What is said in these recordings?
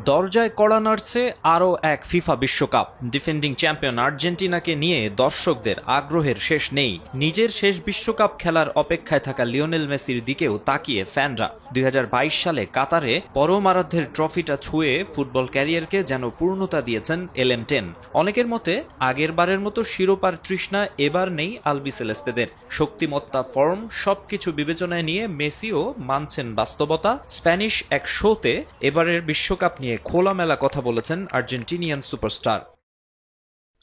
দরজায় কড়া নাড়ছে আরও এক ফিফা বিশ্বকাপ। ডিফেন্ডিং চ্যাম্পিয়ন আর্জেন্টিনাকে নিয়ে দর্শকদের আগ্রহের শেষ নেই। নিজের শেষ বিশ্বকাপ খেলার অপেক্ষায় থাকা লিওনেল মেসির দিকেও তাকিয়ে ফ্যানরা। ২০২২ সালে কাতারে পরম আরাধ্যের ট্রফিটা ছুঁয়ে ফুটবল ক্যারিয়ারকে যেন পূর্ণতা দিয়েছেন LM10। অনেকের মতে আগেরবারের মতো শিরোপার তৃষ্ণা এবার নেই আলবিসেলেস্তেদের। শক্তিমত্তা, ফর্ম সবকিছু বিবেচনায় নিয়ে মেসিও মানছেন বাস্তবতা। স্প্যানিশ এক শোতে এবারের বিশ্বকাপ নিয়ে খোলামেলা কথা বলেছেন আর্জেন্টিনিয়ান সুপারস্টার।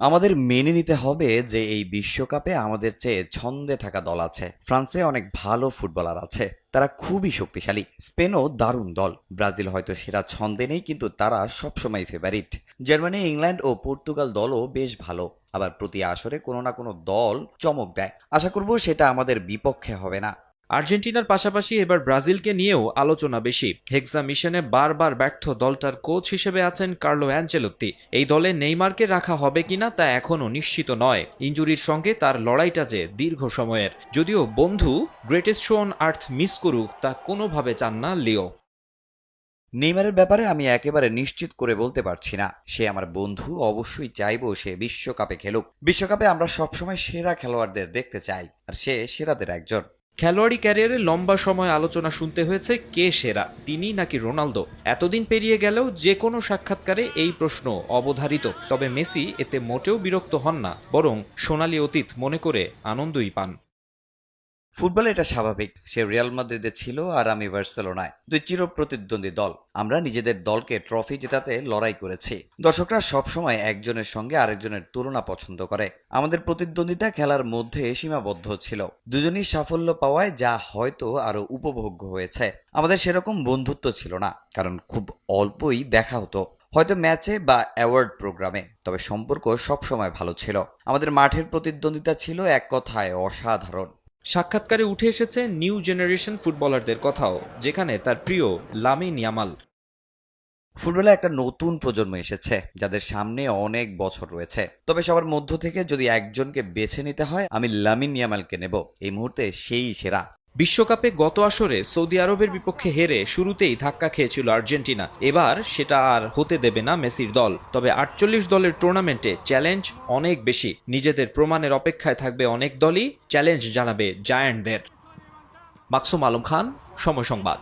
আমাদের মেনে নিতে হবে যে এই বিশ্বকাপে আমাদের চেয়ে ছন্দে থাকা দল আছে। ফ্রান্সে অনেক ভালো ফুটবলার আছে, তারা খুবই শক্তিশালী। স্পেনও দারুণ দল। ব্রাজিল হয়তো সেরা ছন্দে নেই, কিন্তু তারা সবসময় ফেভারিট। জার্মানি, ইংল্যান্ড ও পর্তুগাল দলও বেশ ভালো। আবার প্রতি আসরে কোনো না কোনো দল চমক দেয়। আশা করব সেটা আমাদের বিপক্ষে হবে না। আর্জেন্টিনার পাশাপাশি এবার ব্রাজিলকে নিয়েও আলোচনা বেশি। হেক্সা মিশনে বারবার ব্যর্থ দলটার কোচ হিসেবে আছেন কার্লো অ্যানচেলোত্তি। এই দলে নেইমারকে রাখা হবে কিনা তা এখনও নিশ্চিত নয়। ইনজুরির সঙ্গে তার লড়াইটা যে দীর্ঘ সময়ের। যদিও বন্ধু greatest show on earth miss করুক তা কোনোভাবে চান না লিও। নেইমারের ব্যাপারে আমি একেবারে নিশ্চিত করে বলতে পারছি না। সে আমার বন্ধু, অবশ্যই চাইবো সে বিশ্বকাপে খেলুক। বিশ্বকাপে আমরা সবসময় সেরা খেলোয়াড়দের দেখতে চাই, আর সে সেরাদের একজন। খেলোয়াড়ি ক্যারিয়ারে লম্বা সময় আলোচনা শুনতে হয়েছে কে সেরা, তিনি নাকি রোনালদো। এতদিন পেরিয়ে গেলেও যে কোনো সাক্ষাৎকারে এই প্রশ্ন অবধারিত। তবে মেসি এতে মোটেও বিরক্ত হন না, বরং সোনালী অতীত মনে করে আনন্দই পান। ফুটবলে এটা স্বাভাবিক। সে রিয়াল মাদ্রিদে ছিল আর আমি বার্সেলোনায়, দুই চির প্রতিদ্বন্দ্বী দল। আমরা নিজেদের দলকে ট্রফি জেতাতে লড়াই করেছি। দর্শকরা সবসময় একজনের সঙ্গে আরেকজনের তুলনা পছন্দ করে। আমাদের প্রতিদ্বন্দ্বিতা খেলার মধ্যে সীমাবদ্ধ ছিল। দুজনই সাফল্য পাওয়ায় যা হয়তো আরো উপভোগ্য হয়েছে। আমাদের সেরকম বন্ধুত্ব ছিল না, কারণ খুব অল্পই দেখা হতো, হয়তো ম্যাচে বা অ্যাওয়ার্ড প্রোগ্রামে। তবে সম্পর্ক সবসময় ভালো ছিল। আমাদের মাঠের প্রতিদ্বন্দ্বিতা ছিল এক কথায় অসাধারণ। সাক্ষাৎকারে উঠে এসেছে নিউ জেনারেশন ফুটবলারদের কথাও, যেখানে তার প্রিয় লামিন ইয়ামাল। ফুটবলে একটা নতুন প্রজন্ম এসেছে যাদের সামনে অনেক বছর রয়েছে। তবে সবার মধ্য থেকে যদি একজনকে বেছে নিতে হয়, আমি লামিন ইয়ামালকে নেব। এই মুহূর্তে সেই সেরা। বিশ্বকাপে গত আসরে সৌদি আরবের বিপক্ষে হেরে শুরুতেই ধাক্কা খেয়েছিল আর্জেন্টিনা। এবার সেটা আর হতে দেবে না মেসির দল। তবে ৪৮ দলের টুর্নামেন্টে চ্যালেঞ্জ অনেক বেশি। নিজেদের প্রমাণের অপেক্ষায় থাকবে অনেক দলই, চ্যালেঞ্জ জানাবে জায়ান্টদের। মাকসুম আলম খান, সময় সংবাদ।